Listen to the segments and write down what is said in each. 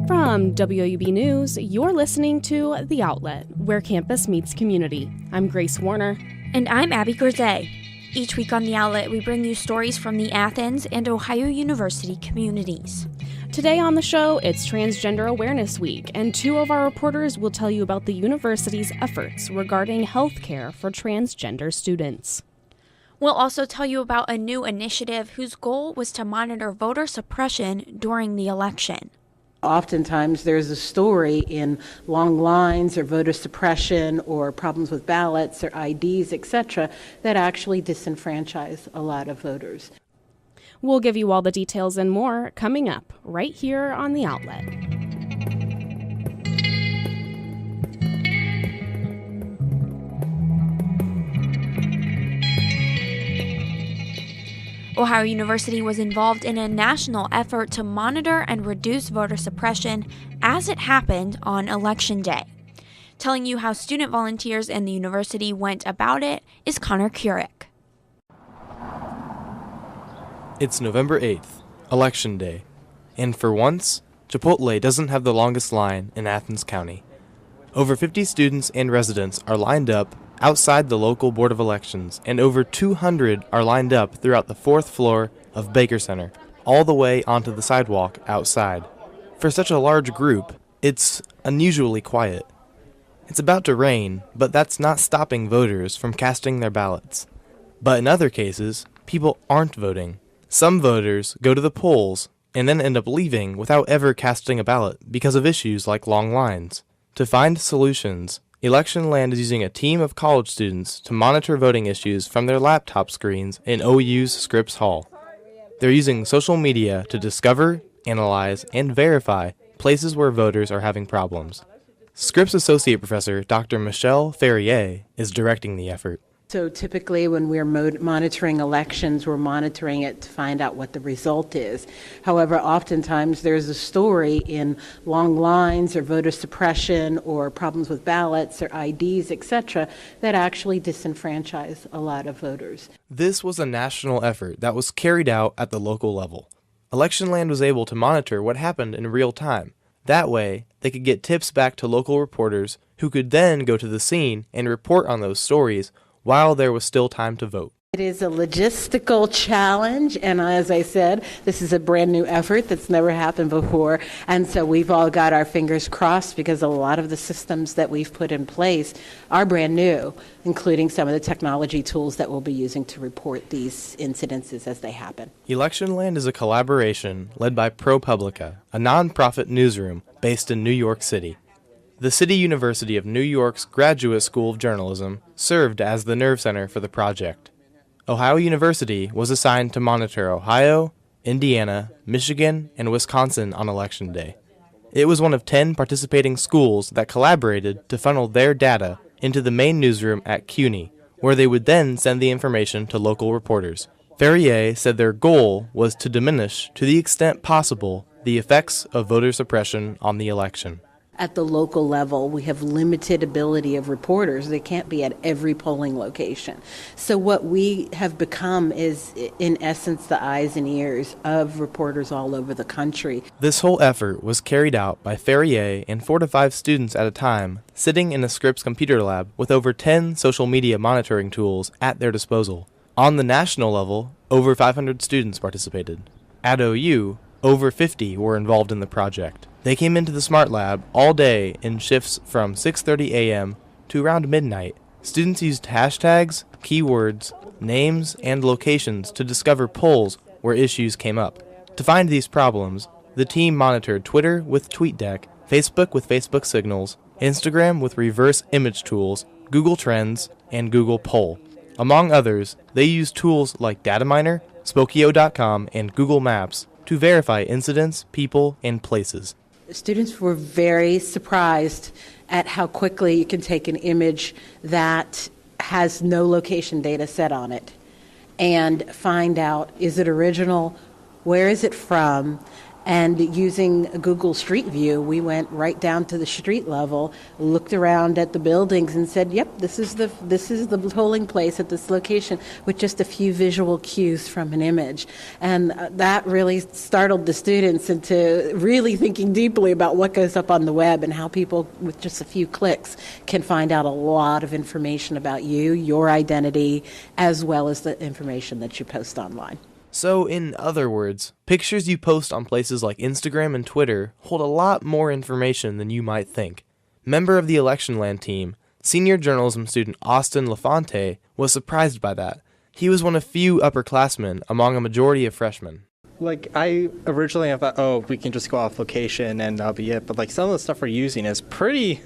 From WUB News, you're listening to The Outlet, where campus meets community. I'm Grace Warner. And I'm Abby Grisey. Each week on The Outlet, we bring you stories from the Athens and Ohio University communities. Today on the show, it's Transgender Awareness Week, and two of our reporters will tell you about the university's efforts regarding health care for transgender students. We'll also tell you about a new initiative whose goal was to monitor voter suppression during the election. Oftentimes there's a story in long lines or voter suppression or problems with ballots or IDs, etc., that actually disenfranchise a lot of voters. We'll give you all the details and more coming up right here on The Outlet. Ohio University was involved in a national effort to monitor and reduce voter suppression as it happened on Election Day. Telling you how student volunteers and the university went about it is Connor Curick. It's November 8th, Election Day, and for once, Chipotle doesn't have the longest line in Athens County. Over 50 students and residents are lined up outside the local Board of Elections, and over 200 are lined up throughout the fourth floor of Baker Center, all the way onto the sidewalk outside. For such a large group, it's unusually quiet. It's about to rain, but that's not stopping voters from casting their ballots. But in other cases, people aren't voting. Some voters go to the polls and then end up leaving without ever casting a ballot because of issues like long lines. To find solutions, Election Land is using a team of college students to monitor voting issues from their laptop screens in OU's Scripps Hall. They're using social media to discover, analyze, and verify places where voters are having problems. Scripps Associate Professor Dr. Michelle Ferrier is directing the effort. So typically when we're monitoring elections, we're monitoring it to find out what the result is. However, oftentimes there's a story in long lines or voter suppression or problems with ballots or IDs, etc., that actually disenfranchise a lot of voters. This was a national effort that was carried out at the local level. Election Land was able to monitor what happened in real time. That way, they could get tips back to local reporters who could then go to the scene and report on those stories while there was still time to vote. It is a logistical challenge, and as I said, this is a brand new effort that's never happened before, and so we've all got our fingers crossed because a lot of the systems that we've put in place are brand new, including some of the technology tools that we'll be using to report these incidences as they happen. Election Land is a collaboration led by ProPublica, a nonprofit newsroom based in New York City. The City University of New York's Graduate School of Journalism served as the nerve center for the project. Ohio University was assigned to monitor Ohio, Indiana, Michigan, and Wisconsin on Election Day. It was one of 10 participating schools that collaborated to funnel their data into the main newsroom at CUNY, where they would then send the information to local reporters. Ferrier said their goal was to diminish, to the extent possible, the effects of voter suppression on the election. At the local level, we have limited ability of reporters. They can't be at every polling location. So what we have become is, in essence, the eyes and ears of reporters all over the country. This whole effort was carried out by Ferrier and 4 to 5 students at a time, sitting in a Scripps computer lab with over 10 social media monitoring tools at their disposal. On the national level, over 500 students participated. At OU, over 50 were involved in the project. They came into the Smart Lab all day in shifts from 6:30 a.m. to around midnight. Students used hashtags, keywords, names, and locations to discover polls where issues came up. To find these problems, the team monitored Twitter with TweetDeck, Facebook with Facebook Signals, Instagram with reverse image tools, Google Trends, and Google Poll. Among others, they used tools like Dataminer, Spokeo.com, and Google Maps to verify incidents, people, and places. Students were very surprised at how quickly you can take an image that has no location data set on it and find out, is it original, where is it from, And using Google Street View, we went right down to the street level, looked around at the buildings and said, yep, this is the polling place at this location, with just a few visual cues from an image. And that really startled the students into really thinking deeply about what goes up on the web and how people with just a few clicks can find out a lot of information about you, your identity, as well as the information that you post online. So, in other words, pictures you post on places like Instagram and Twitter hold a lot more information than you might think. Member of the Electionland team, senior journalism student Austin LaFonte was surprised by that. He was one of few upperclassmen among a majority of freshmen. Like, I originally thought, we can just go off location and that'll be it. But, like, some of the stuff we're using is pretty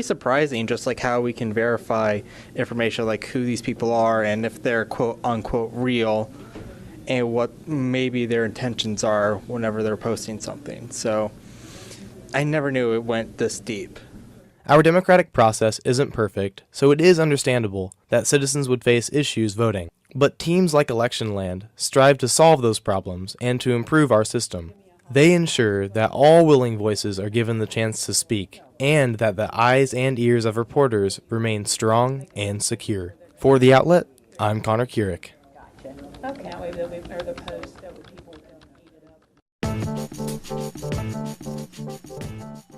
surprising, just like how we can verify information like who these people are and if they're quote unquote real and what maybe their intentions are whenever they're posting something. So I never knew it went this deep. Our democratic process isn't perfect, so it is understandable that citizens would face issues voting. But teams like Electionland strive to solve those problems and to improve our system. They ensure that all willing voices are given the chance to speak, and that the eyes and ears of reporters remain strong and secure. For The Outlet, I'm Connor Keurig. Okay. That way they'll be, or the post, that way people can eat it up.